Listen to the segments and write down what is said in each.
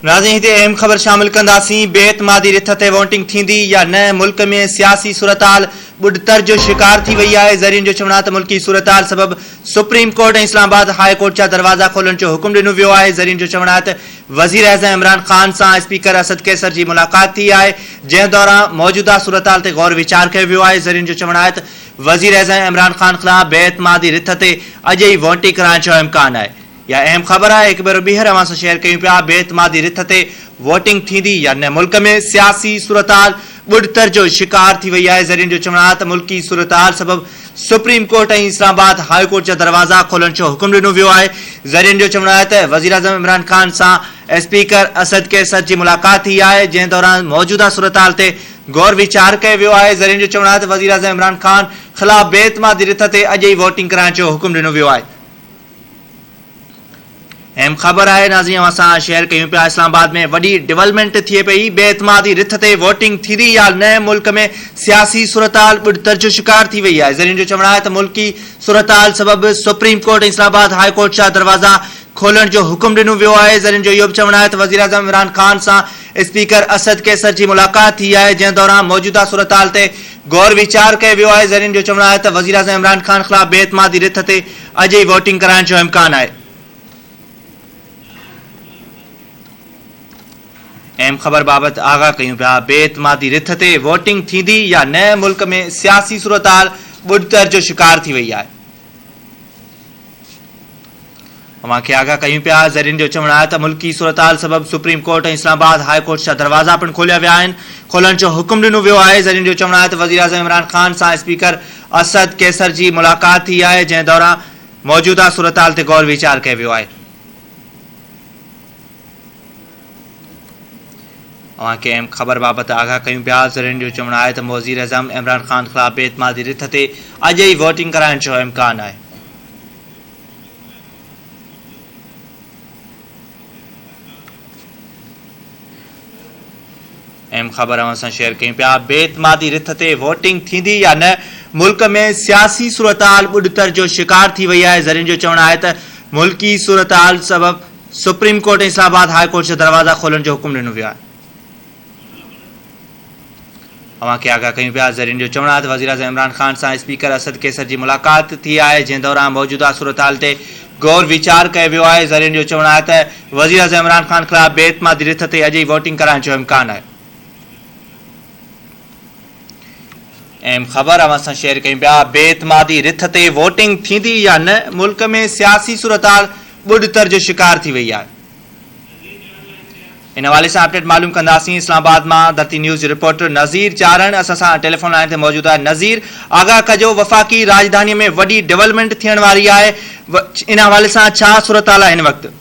नाज़रीन हिते अहम ख़बर शामिल कंदासीं। बेएतमादी रिथ ते वोटिंग थींदी या न, मुल्क में सियासी सूरताल बुढ़तर जो शिकार थी वही है। ज़रियन जो चवण त मुल्की सूरताल सबब सुप्रीम कोर्ट ऐं इस्लामाबाद हाई कोर्ट जा दरवाज़ा खोलण जो हुकुम ॾिनो वियो आहे। ज़रियन जो चवण त वज़ीर आज़म इमरान खान सां स्पीकर असद कैसर जी मुलाक़ात थी आहे, जंहिं दौरान मौजूदा सूरताल ते गौर वीचार कयो वियो आहे। ज़रियन जो चवण त वज़ीर आज़म इमरान खान ख़िलाफ़ बेएतमादी रिथ ते अॼु ई वोटिंग कराइण जो इम्कान आहे। या अहम ख़बर है, एक बार ॿीहर अवां सां शेयर कयूं पिया। बेएतमादी रिथ ते वोटिंग थींदी या न, मुल्क में सियासी सूरताल बुढ़तर जो शिकार थी वही है। ज़रियन जो चवण आहे त मुल्की सूरताल सबब सुप्रीम कोर्ट ऐं इस्लामाबाद हाई कोर्ट जा दरवाज़ा खोलण जो हुकुम ॾिनो वियो आहे। ज़रियन जो चवण आहे त वज़ीर आज़म इमरान खान सां स्पीकर असद कैसर जी मुलाक़ात थी आहे, जंहिं दौरान मौजूदा सूरताल ते गौर वीचार कयो वियो आहे। ज़रियन जो चवण आहे त वज़ीर आज़म इमरान खान ख़िलाफ़ बेएतमादी रिथ ते अॼु ई वोटिंग कराइण जो हुकुम ॾिनो वियो आहे। अहम ख़बर है, नाज़रीन असां शेयर कयूं पिया। इस्लामाबाद में वही डेवलपमेंट थिए पई। बेएतमादी रिथ ते वोटिंग थींदी या न, मुल्क में सियासी सूरताल बुढ़तर जो शिकार थी वही है। ज़रियन जो चवण आहे त मुल्की सूरताल सबब सुप्रीम कोर्ट ऐं इस्लामाबाद हाई कोर्ट जा दरवाज़ा खोलण जो हुकुम ॾिनो वियो आहे। ज़रियन जो इहो बि चवण आहे त वज़ीर आज़म इमरान खान सां स्पीकर असद कैसर जी मुलाक़ात थी आहे, जंहिं दौरान मौजूदा सूरताल ते गौर वीचार कयो वियो आहे। ज़रियन जो चवण आहे त वज़ीर आज़म इमरान खान ख़िलाफ़ बेएतमादी रिथ ते अॼु ई वोटिंग कराइण जो इम्कान आहे। अहम ख़बर बाबत आगाह कयूं पिया। बेएतमादी रिथ ते वोटिंग थींदी या न, मुल्क में सियासी सूरताल बुढ़तर जो शिकार थी वही है। अवां खे आगाह कयूं पिया। ज़रियन जो चवण आहे त मुल्की सूरताल सबब सुप्रीम कोर्ट ऐं इस्लामाबाद हाई कोर्ट जा दरवाज़ा पिण खोलिया विया आहिनि, खोलण जो हुकुम ॾिनो वियो आहे। ज़रियन जो चवण आहे त वज़ीर आज़म इमरान खान सां स्पीकर असद कैसर जी मुलाक़ात थी आहे, जंहिं दौरान मौजूदा सूरताल ते गौर वीचार कयो वियो आहे। अवां खे अहम ख़बर बाबत आगाह कयूं पिया। ज़रियन जो चवण आहे त वज़ीर आज़म इमरान खान ख़िलाफ़ बेएतमादी रिथ ते अॼु ई वोटिंग कराइण जो इम्कान आहे। अहम ख़बर असां शेयर कयूं पिया। बेएतमादी रिथ ते वोटिंग थींदी या न, मुल्क में सियासी सूरताल बुढ़तर जो शिकार थी वही है। ज़रियन जो चवण आहे त मुल्की सूरताल सबब सुप्रीम कोर्ट ऐं इस्लामाबाद हाई कोर्ट जा दरवाज़ा खोलण जो हुकुम ॾिनो वियो आहे। अवां खे आगाह कयूं पिया। ज़रियन जो चवण आहे त वज़ीर आज़म इमरान खान सां स्पीकर असद कैसर जी मुलाक़ात थी आहे, जंहिं दौरान मौजूदा सूरताल ते गौर वीचार कयो वियो आहे। ज़रियन जो चवण आहे त वज़ीर आज़म इमरान खान ख़िलाफ़ बेएतमादी रिथ ते अॼु ई वोटिंग कराइण जो इम्कान आहे। अहम ख़बर असां शेयर कयूं पिया। बेएतमादी रिथ ते वोटिंग थींदी या न, मुल्क में सियासी सूरताल बुढ़तर जो शिकार थी वही है। इन हवाले से अपडेट मालूम कंदासीं। इस्लामाबाद में धरती न्यूज़ रिपोर्टर नज़ीर चारण असां सां टेलीफोन लाइन ते मौजूद है। नज़ीर, आगाह कजो, वफ़ाक़ी राजधानी में वही डेवलपमेंट थियण वारी है, इन हवाले से छा सूरताल है इन वक्त?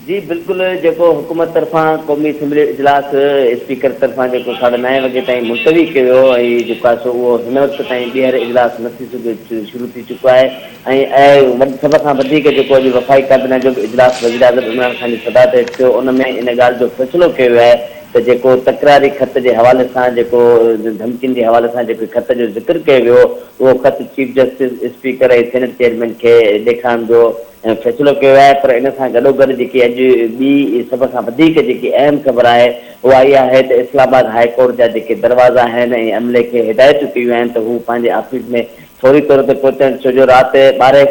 जी बिल्कुल, जो हुकूमत तरफा कौमी असम्बली इजलास स्पीकर तरफा जो 9:30 वगे ताईं मुलतवी किया सो वो इन वक्त ताईं ॿीहर इजलास न थी शुरू थी चुको है। सब का जो वफ़ाई कैबिनेट जो इजलास वज़ीर आज़म इमरान खान की सदा ते थियो, उनमें इन गाल जो फैसलो किया है तो जो तकरारी खत के हवाले से धमकिन के हवाले से खत जो जिक्र किया वो वो खत चीफ जस्टिस स्पीकर और सेनेट चेयरमैन के ॾेखारण जो फैसलो किया है। पर इन गॾोगॾु जी अज बी सब का अहम खबर है वो आई है तो इस्लामाबाद हाई कोर्ट जा दरवाजा हैं अमले के हिदायत कयूं हैं तो वो पांचे ऑफिस में फौरी तौर पर पहुंचण। छो जो रात 12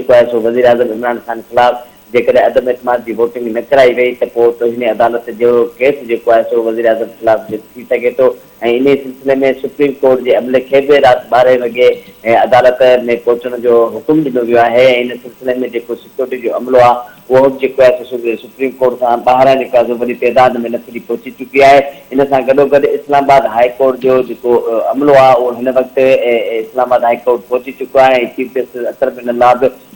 का सो वज़ीर आज़म इमरान खान खिलाफ जेकॾहिं अदम एतमाद की वोटिंग न कराई वही तो तोहिन अदालत जो केस जो है सो वज़ीर आज़म खिलाफ थी सके तो। इन सिलसिले में सुप्रीम कोर्ट के अमले के भी रात 12 वगे अदालत में पहुंचण जो हुकुम दिनों गयो है। इन सिलसिले में जो सिक्योरिटी जो अमलो आ वो सुप्रीम कोर्ट से बाहर बड़ी तादाद में नफरी पहुंची चुकी है। इन गॾोगॾु इस्लामाबाद हाई कोर्ट जो अमलो आ वो इन वक्त इस्लामाबाद हाई कोर्ट पहुंची चुको है। चीफ जस्टिस अतर बिन अल्लाह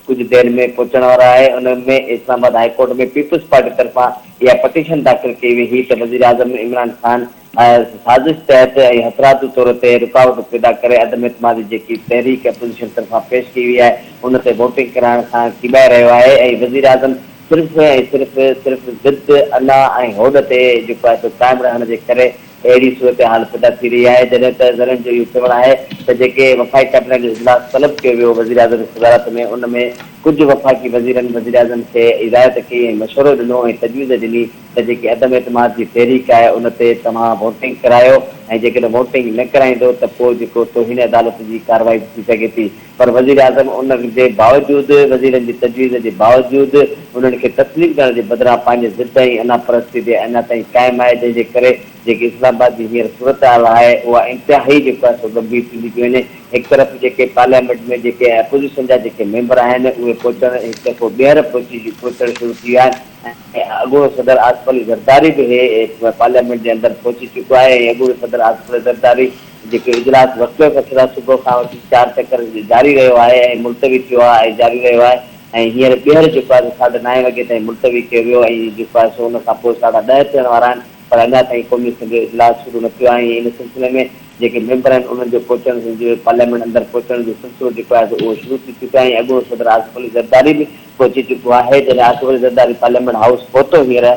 कुछ देर में पहुंचने वाला है। उनमें इस्लामाबाद हाई कोर्ट में पीपल्स पार्टी तरफा यह पटिशन दाखिल की हुई ही तो वज़ीर आज़म इमरान खान साजिश तहत हथराती तौर पर रुकावट पैदा करे अदम एतमादी जी तहरीक अपोजिशन तरफा पेश की हुई है, उन वोटिंग कराने का किबाए रहा है। वज़ीर आज़म सिर्फ़ ज़िद अना ऐं होड़ ते जेको आहे सो क़ाइमु रहण जे करे अहिड़ी सूरत हाल पैदा थी रही आहे। जॾहिं त ज़रियुनि जो इहो चवणु आहे त जेके वफ़ाक़ी कैबिनेट जो इजलास तलब कयो वियो वज़ीर आज़म जी सदारत में, उन में कुझु वफ़ाक़ी वज़ीरनि वज़ीर आज़म खे हिदायत कई ऐं मशवरो ॾिनो ऐं तजवीज़ ॾिनी त जेकी अदम एतमाद जी तहरीक आहे उन ते तव्हां वोटिंग करायो ऐं जेकॾहिं वोटिंग न कराईंदो त पोइ जेको तौहीन अदालत जी कार्रवाई थी सघे थी। पर वज़ीर आज़म उन जे बावजूदि, वज़ीरनि जी तजवीज़ जे बावजूदि उन्हनि खे तस्लीम करण जे बदिरां पंहिंजे ज़िद ऐं अना परस्ती ते अञा ताईं क़ाइमु आहे, जंहिंजे करे जेकी इस्लामाबाद जी हींअर सूरत हाल आहे उहा इंतिहाई जेको आहे सो गंभीर थींदी थी वञे। हिकु तरफ़ जेके पार्लियामेंट में जेके अपोज़िशन जा जेके मेंबर आहिनि उहे पहुचण हिकु दफ़ो ॿीहर पहुचणु शुरू थी विया आहिनि ऐं अॻूणो सदर आसिफ अली ज़रदारी बि पार्लियामेंट जे अंदरि पहुची चुको आहे ऐं अॻूणे सदर आसिफ अली ज़रदारी जेको इजलास वक़्त फैसला सुबुह खां वठी 4 चकर जारी रहियो आहे ऐं मुलतवी थियो आहे ऐं जारी रहियो आहे ऐं हींअर ॿीहर जेको आहे 9:30 वॻे ताईं मुलतवी कयो वियो ऐं जेको आहे सो हुन खां पोइ 10:30 थियण वारा आहिनि, पर अञा ताईं क़ौमी असम्बली जो इजलास शुरू न थियो आहे। इन सिलसिले में जेके मेंबर आहिनि उन्हनि जो पहुचण पार्लियामेंट अंदरि पहुचण जो सिलसिलो जेको आहे उहो शुरू थी चुको आहे ऐं अॻूणो सदर आसिफ अली ज़रदारी बि पहुची चुको आहे। जॾहिं आसिफ अली ज़रदारी पार्लियामेंट हाउस पहुतो हींअर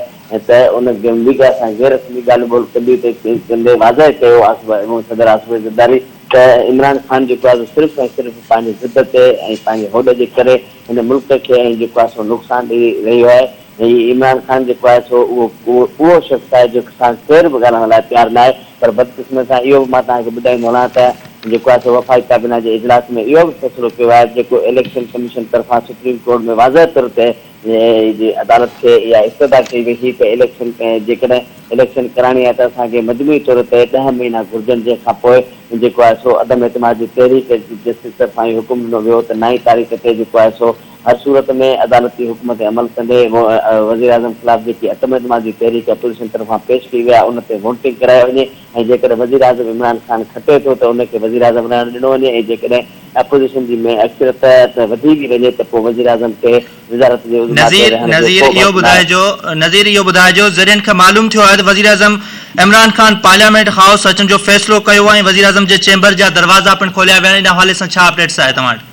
त उन मीडिया सां गैर रस्मी ॻाल्हि ॿोल्हि कंदे वाज़ह कयो सदर आसिफ अली ज़रदारी त इमरान ख़ान जेको आहे सिर्फ़ु ऐं सिर्फ़ु पंहिंजे ज़िद ते ऐं पंहिंजे होड़ जे करे हिन मुल्क खे ऐं जेको आहे सो नुक़सानु ॾेई रहियो आहे। ऐं इमरान ख़ान जेको आहे सो उहो शख़्स आहे जेको सां केर बि ॻाल्हाइण लाइ तयारु न आहे। पर बदकिस्मत सां इहो बि मां तव्हांखे ॿुधाईंदो वञा त जेको आहे सो वफ़ाक़ी कैबिनेट जे इजलास में इहो बि फ़ैसिलो कयो आहे जेको इलेक्शन कमीशन तरफ़ां सुप्रीम कोर्ट में वाज़ह तौर ते अदालत खे इहा इस्तदा कई वई हुई त इलेक्शन जेकॾहिं इलेक्शन कराइणी आहे त असांखे मजमूई तौर ते 10 महीना घुरिजनि, जंहिंखां पोइ जेको आहे सो अदम एतमाद जी तहरीक जस्टिस तरफ़ां इहो हुकुम ॾिनो वियो त 9 तारीख़ ते जेको आहे सो हर सूरत में अदालती हुकुम ते अमल कंदे वज़ीर आज़म ख़िलाफ़ जेकी अदम एतमाद जी तहरीक अपोज़िशन तरफ़ां पेश कई विया उन ते वोटिंग कराए वञे ऐं जेकॾहिं वज़ीर आज़म इमरान ख़ान खटे थो त उनखे वज़ीर आज़म रहण ॾिनो वञे ऐं जेकॾहिं अपोज़िशन जी में अक्सरियत वधी बि वञे त पोइ वज़ीर आज़म खे वज़ारत जे नज़ीर इहो ॿुधाइजो ज़रियनि खे मालूम थियो आहे त वज़ीर आज़म इमरान ख़ान पार्लियामेंट हाउस अचण जो फ़ैसिलो कयो आहे ऐं वज़ीर आज़म जे चेंबर जा दरवाज़ा पिणु खोलिया विया आहिनि। इन हवाले सां छा अपडेट्स आहे तव्हां वटि?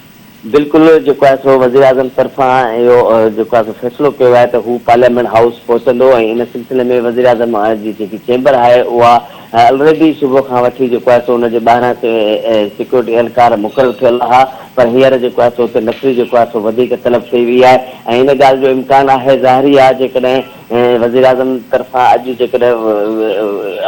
बिल्कुलु जेको आहे सो वज़ीर आज़म तरफ़ां इहो जेको आहे सो फ़ैसिलो कयो आहे त हू पार्लियामेंट हाउस पहुचंदो ऐं इन सिलसिले में वज़ीर आज़म जी जेकी चेंबर आहे उहा ऑलरेडी सुबुह खां वठी जेको आहे सो हुनजे ॿाहिरां सिक्योरिटी एहलकार मुक़ररु थियल आहे, पर हींअर जेको आहे सो हुते नफ़री जेको आहे सो वधीक तलब कई वई आहे ऐं इन ॻाल्हि जो इम्कानु आहे ज़ाहिरी आहे जेकॾहिं वज़ीर आज़म तरफ़ां अॼु जेकॾहिं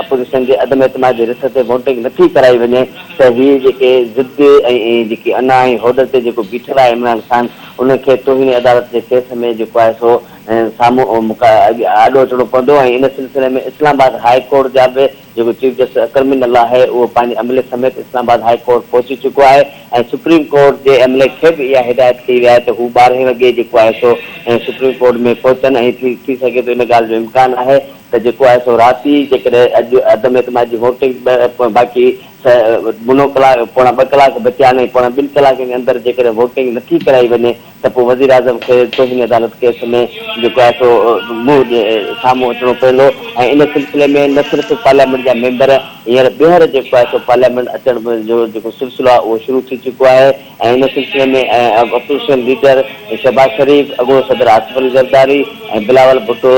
अपोज़िशन जे अदम एतमाद जे रिथ ते वोटिंग नथी कराई वञे त हीअ जेके ज़िद ऐं जेकी अना ऐं होड़ ते जेको बीठल आहे इमरान ख़ान उनखे तौहीन अदालत जे केस में जेको आहे सो साम्हूं आॾो अचिणो पवंदो ऐं इन सिलसिले में इस्लामाबाद हाई कोर्ट जा बि जेको चीफ जस्टिस अकरम आहे उहो पंहिंजे अमले समेत इस्लामाबाद हाई कोर्ट पहुची चुको आहे ऐं सुप्रीम कोर्ट जे अमले खे बि इहा हिदायत कई वई आहे त हू 12 वॻे जेको आहे सो सुप्रीम कोर्ट में पहुचनि ऐं थी सघे थो इन ॻाल्हि जो इम्कानु आहे त जेको आहे सो राति जेकॾहिं अॼु अदम एतमाद जी वोटिंग बाक़ी मुनो कलाक 2 कलाक बचिया आहिनि, 2 कलाकनि जे अंदरि जेकॾहिं वोटिंग नथी कराई वञे त पोइ वज़ीर आज़म खे तौहीन अदालत केस में जेको आहे सो मुंहुं साम्हूं अचिणो पवंदो ऐं इन सिलसिले में न सिर्फ़ु पार्लियामेंट जा मेंबर हींअर ॿीहर जेको आहे सो पार्लियामेंट अचण जो जेको सिलसिलो आहे उहो शुरू थी चुको आहे ऐं इन सिलसिले में अपोज़िशन लीडर शहबाज शरीफ़, अॻूणो सदर आसिफ अली ज़रदारी ऐं बिलावल भुट्टो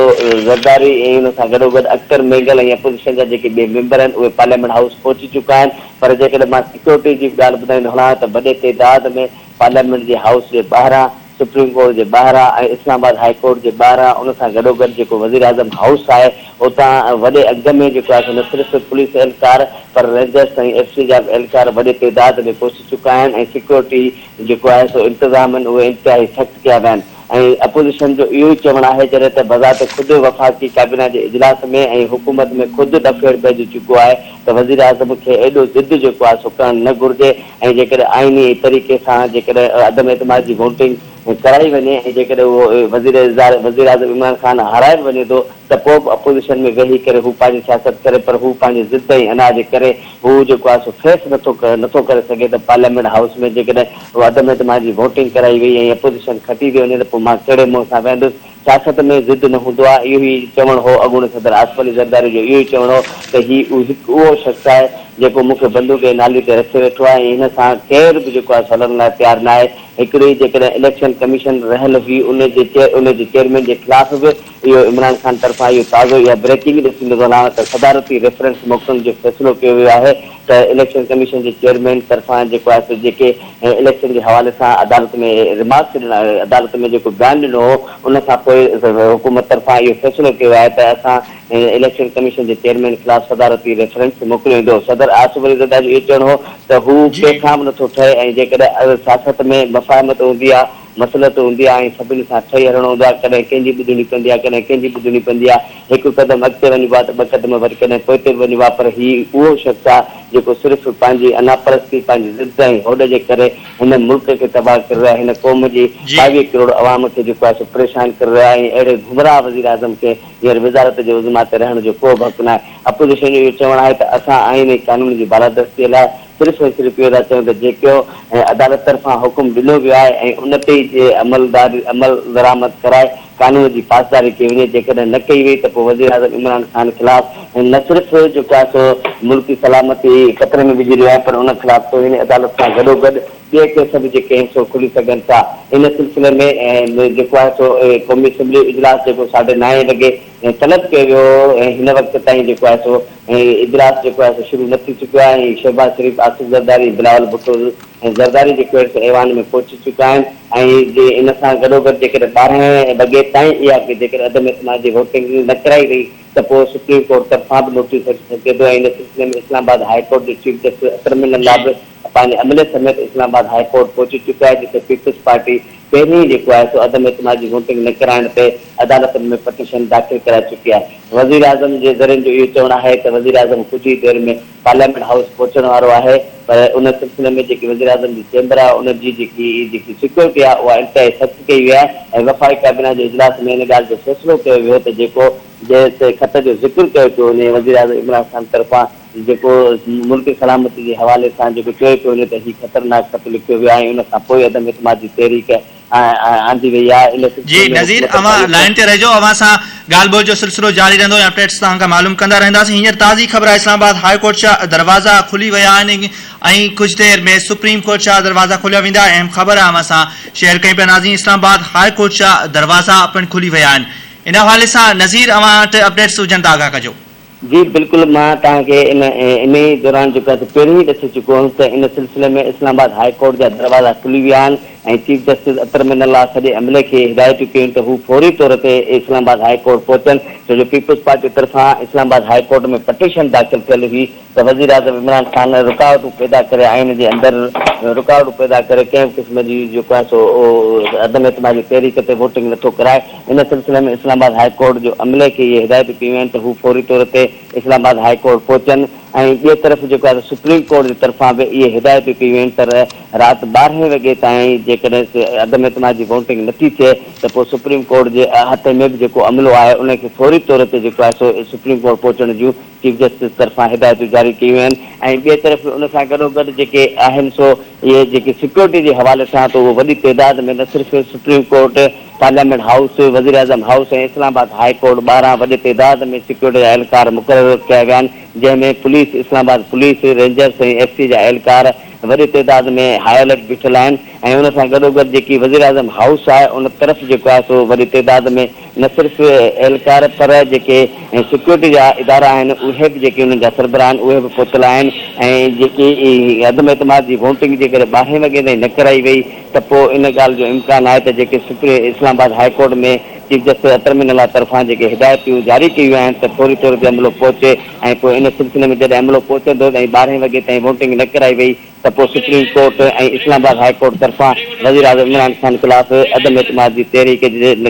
ज़रदारी ऐं हुन सां गॾोगॾु अख्तर मेंगल ऐं अपोज़िशन जा जेके ॿिए मेंबर आहिनि उहे पार्लियामेंट हाउस पहुची चुका आहिनि। पर जेकॾहिं मां सिक्योरिटी जी ॻाल्हि ॿुधाईंदो हलां त वॾे तइदाद में पार्लियामेंट जे हाउस जे ॿाहिरां, सुप्रीम कोर्ट जे ॿाहिरां ऐं इस्लामाबाद हाई कोर्ट जे ॿाहिरां उन सां गॾोगॾु जेको वज़ीर आज़म हाउस आहे उतां वॾे अघ में जेको आहे न सिर्फ़ु पुलिस एहलकार पर रेंजर्स ऐं एफ.सी. जा एहलकार वॾे तइदाद में पहुची चुका आहिनि ऐं सिक्योरिटी जेको आहे सो इंतज़ाम आहिनि उहे इंतिहाई सख़्तु कया विया आहिनि ऐं अपोज़िशन जो इहो ई चवणु आहे जॾहिं त बज़ात ख़ुदि वफ़ाक़ी कैबिनेट जे इजलास में ऐं हुकूमत में ख़ुदि दफ़ेड़ पइजी चुको आहे त वज़ीर आज़म खे एॾो ज़िद जेको आहे सो करणु न घुरिजे ऐं जेकॾहिं आइनी तरीक़े सां जेकॾहिं अदम एतमाद जी वोटिंग कराई वञे ऐं जेकॾहिं उहो वज़ीर आज़म इमरान ख़ान हाराए वञे थो त पोइ बि अपोज़िशन में वेही करे हू पंहिंजी सियासत करे, पर हू पंहिंजे ज़िद ऐं अना जे करे हू जेको आहे सो फेस नथो करे सघे त पार्लियामेंट हाउस में जेकॾहिं अदम एतमाद जी वोटिंग कराई वई ऐं अपोज़िशन खटी थी वञे त पोइ मां कहिड़े मुंहं सां वेंदुसि सियासत में ज़िद न हूंदो आहे, इहो ई चवणु हो अॻूणे सदर आसिफ अली ज़रदारी जो, इहो ई चवणु हो त हीउ उहो शख़्स आहे जेको मूंखे बंदूक जे नाले ते रखे वेठो आहे ऐं हिन सां केर बि जेको आहे हलण लाइ तयारु न आहे। हिकिड़ी जेकॾहिं इलेक्शन कमीशन रहियल हुई उनजे चेयरमैन जे ख़िलाफ़ बि इहो इमरान ख़ान तरफ़ां इहो ताज़ो या ब्रेकिंग ॾिसी नज़र आयो त सदारती रेफरेंस मोकिलण जो फ़ैसिलो कयो वियो आहे त इलेक्शन कमीशन जे चेयरमैन तरफ़ां जेको आहे जेके इलेक्शन जे हवाले सां अदालत में रिमार्क्स ॾिना, अदालत में जेको बयानु ॾिनो हो उन खां पोइ हुकूमत तरफ़ां इहो फ़ैसिलो कयो आहे त असां इलेक्शन कमीशन जे चेयरमैन ख़िलाफ़ सदारती रेफरेंस मोकिलियो वेंदो। सदर आसिफ अली ज़रदारी जो इहो चवणु हो त हू कंहिंखां बि नथो ठहे ऐं जेकॾहिं सियासत में मफ़ाहमत हूंदी आहे, मसलत हूंदी आहे ऐं सभिनी सां ठही हलणो हूंदो आहे, कॾहिं कंहिंजी ॿुधणी पवंदी आहे, कॾहिं कंहिंजी ॿुधणी पवंदी आहे, हिकु क़दम अॻिते वञिबो आहे त ॿ क़दम वरी कॾहिं पोइते वञिबो आहे, पर हीउ उहो शख़्स आहे जेको सिर्फ़ु पंहिंजी अनापरस्ती, पंहिंजी ज़िद ऐं होॾ जे करे हिन मुल्क खे तबाह करे रहिया, हिन क़ौम जी 22 करोड़ अवाम खे जेको आहे परेशान करे रहिया ऐं अहिड़े गुमराह वज़ीर आज़म खे हींअर वज़ारत जे उज़मा ते रहण जो को बि हक़ न आहे। अपोज़िशन जो इहो चवणु आहे त असां आइन ऐं कानून जी बालादस्तीअ लाइ सिर्फ़ु ऐं सिर्फ़ु इहो था चऊं त जेको अदालत तरफ़ां हुकुम ॾिनो वियो आहे ऐं उन ते ई अमल दरामद कराए कानून जी पासदारी कई वञे। जेकॾहिं न कई वई त पोइ वज़ीर आज़म इमरान ख़ान ख़िलाफ़ न सिर्फ़ु जेको आहे सो मुल्की सलामती ख़तरे में विझी रहियो आहे, पर उन ख़िलाफ़ तो हिन अदालत सां गॾोगॾु ॿिए केस बि जेके आहिनि सो खुली सघनि था। इन सिलसिले में जेको आहे सो क़ौमी असैम्बली इजलास जेको 9:30 वॻे तलब कयो वियो ऐं हिन वक़्त ताईं जेको आहे सो इजलास जेको आहे सो शुरू न थी चुकियो आहे ऐं शहबाज शरीफ़, आसिफ ज़रदारी, बिलावल भुट्टो ऐं ज़रदारी जेको आहे ऐवान में पहुची चुका आहिनि ऐं इन सां गॾोगॾु जेकॾहिं 12 वॻे ताईं इहा जेकॾहिं अदम एतमाद जी वोटिंग न कराई वई त पोइ सुप्रीम कोर्ट तरफ़ां बि नोटिस अची सघे थो ऐं इन सिलसिले में इस्लामाबाद हाई कोर्ट जे चीफ जस्टिस अतरमिन लाभ पंहिंजे अमले समेत इस्लामाबाद हाई कोर्ट पहुची चुका आहे, जिते पीपल्स पार्टी पहिरीं जेको आहे सो अदम एतमाद जी वोटिंग न कराइण ते अदालत में पटिशन दाख़िल कराए चुकी आहे। वज़ीर आज़म जे ज़रिए जो इहो चवणु आहे त वज़ीर आज़म कुझु ई देरि में पार्लियामेंट हाउस पहुचण वारो आहे, पर उन सिलसिले में जेकी वज़ीर आज़म जी चेंबर आहे उनजी जेकी सिक्योरिटी आहे उहा इंतहाई सख़्तु कई वई आहे ऐं वफ़ाक़ी काबीना जे इजलास में इन ॻाल्हि जो फ़ैसिलो कयो वियो त जेको जंहिं ख़त जो ज़िक्र कयो पियो वञे वज़ीर आज़म इमरान ख़ान तरफ़ां जेको मुल्क सलामती जे हवाले सां जेको चयो पियो वञे त हीउ ख़तरनाक ख़त लिखियो वियो आहे ऐं उन खां पोइ अदम एतमाद जी तहरीक आंदी वई आहे। जी नज़ीर, अवां लाइन ते रहिजो, अवां सां ॻाल्हि ॿोल जो सिलसिलो जारी रहंदो, अपडेट्स तव्हांखां मालूम कंदा रहंदासीं। हींअर ताज़ी ख़बर आहे, इस्लामाबाद हाई कोर्ट जा दरवाज़ा खुली विया आहिनि ऐं कुझु देरि में सुप्रीम कोर्ट जा दरवाज़ा खोलिया वेंदा। अहम ख़बर आहे अवां सां शेयर कई पिया नाज़रीन, इस्लामाबाद हाई कोर्ट जा दरवाज़ा पिणु खुली विया आहिनि। इन हवाले सां नज़ीर अवां वटि अपडेट्स हुजनि त आगाह कजो। जी बिल्कुलु, मां तव्हांखे इन दौरान जेको आहे पहिरीं ई ॾसी चुको हुउमि त इन सिलसिले में इस्लामाबाद हाई कोर्ट जा दरवाज़ा खुली विया आहिनि ऐं चीफ जस्टिस अतरमिन सॼे अमले खे हिदायतूं कयूं त हू फौरी तौर ते इस्लामाबाद हाई कोर्ट पहुचनि, छो जो पीपल्स पार्टी तरफ़ां इस्लामाबाद हाई कोर्ट में पटिशन दाख़िल थियल हुई त वज़ीर आज़म इमरान ख़ान रुकावटूं पैदा करे आइन जे अंदरि रुकावटूं पैदा करे कंहिं क़िस्म जी जेको आहे सो अदम एतमाद जी तहरीक ते वोटिंग नथो कराए। इन सिलसिले में इस्लामाबाद हाई कोर्ट जो अमले खे इहे हिदायतूं कयूं आहिनि त हू फौरी तौर ते इस्लामाबाद हाई कोर्ट पहुचनि ऐं ॿिए तरफ़ जेको आहे सुप्रीम कोर्ट जी तरफ़ां बि इहे हिदायतूं कयूं आहिनि त राति 12 वॻे ताईं जेकॾहिं अदम एतमाद जी वोटिंग नथी थिए त पोइ सुप्रीम कोर्ट जे हथ में बि जेको अमलो आहे उनखे फौरी तौर ते जेको आहे सो सुप्रीम कोर्ट पहुचण जूं चीफ जस्टिस तरफ़ां हिदायतूं जारी कयूं आहिनि ऐं ॿिए तरफ़ उन सां गॾोगॾु जेके आहिनि सो इहे जेके सिक्योरिटी जे हवाले सां त उहो वॾी तइदाद में न सिर्फ़ु सुप्रीम कोर्ट, पार्लियामेंट हाउस, वज़ीर आज़म हाउस ऐं इस्लामाबाद हाई कोर्ट 12 वॾे तइदाद में सिक्योरिटी जा एहलकार मुक़ररु कया विया आहिनि, जंहिंमें पुलिस, इस्लामाबाद पुलिस, रेंजर्स ऐं एफसी जा एहलकार वॾी तइदाद में हाई अलर्ट बीठल आहिनि ऐं उन सां गॾोगॾु जेकी वज़ीर आज़म हाउस आहे उन तरफ़ जेको आहे सो वॾी तइदाद में न सिर्फ़ु एहलकार पर जेके सिक्योरिटी जा इदारा आहिनि उहे बि जेके उन्हनि जा सरबराह आहिनि उहे बि पहुतल आहिनि ऐं जेकी अदम एतमाद जी वोटिंग जेकॾहिं 12 वॻे ताईं न कराई वई त पोइ इन ॻाल्हि जो इम्कान आहे त जेके इस्लामाबाद हाई कोर्ट में चीफ जस्टिस अतरमिन तरफ़ां जेके हिदायतूं जारी कयूं आहिनि त फौरी तौर ते अमलो पहुचे ऐं पोइ इन सिलसिले में जॾहिं अमलो पहुचंदो ऐं 12 वॻे ताईं वोटिंग न कराई वई त पोइ सुप्रीम कोर्ट ऐं इस्लामाबाद हाई कोर्ट तरफ़ां वज़ीर आज़म इमरान ख़ान ख़िलाफ़ अदम एतमाद जी तहरीक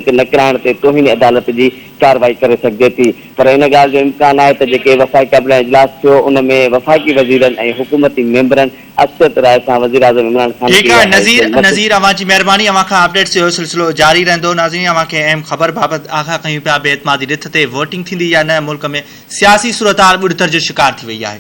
न कराइण ते तौहीन अदालत जी कार्रवाई करे सघिजे थी। पर इन ॻाल्हि जो इम्कान आहे त जेके वफ़ाक़ी काबीना इजलास थियो उन में वफ़ाक़ी वज़ीरनि ऐं हुकूमती मेंबरनि अक्सर राय सां वज़ीर आज़म इमरान ख़ान ठीक है नज़ीर अवां जी मेहरबानी, अवां खां अपडेट्स जो सिलसिलो जारी रहंदो। नाज़रीन, अवां खे अहम ख़बर बाबति आगाह कयूं पिया, बेएतमादी रिथ ते वोटिंग थींदी या न, मुल्क में सियासी सूरत हाल बुढ़तर जो शिकार थी वई आहे।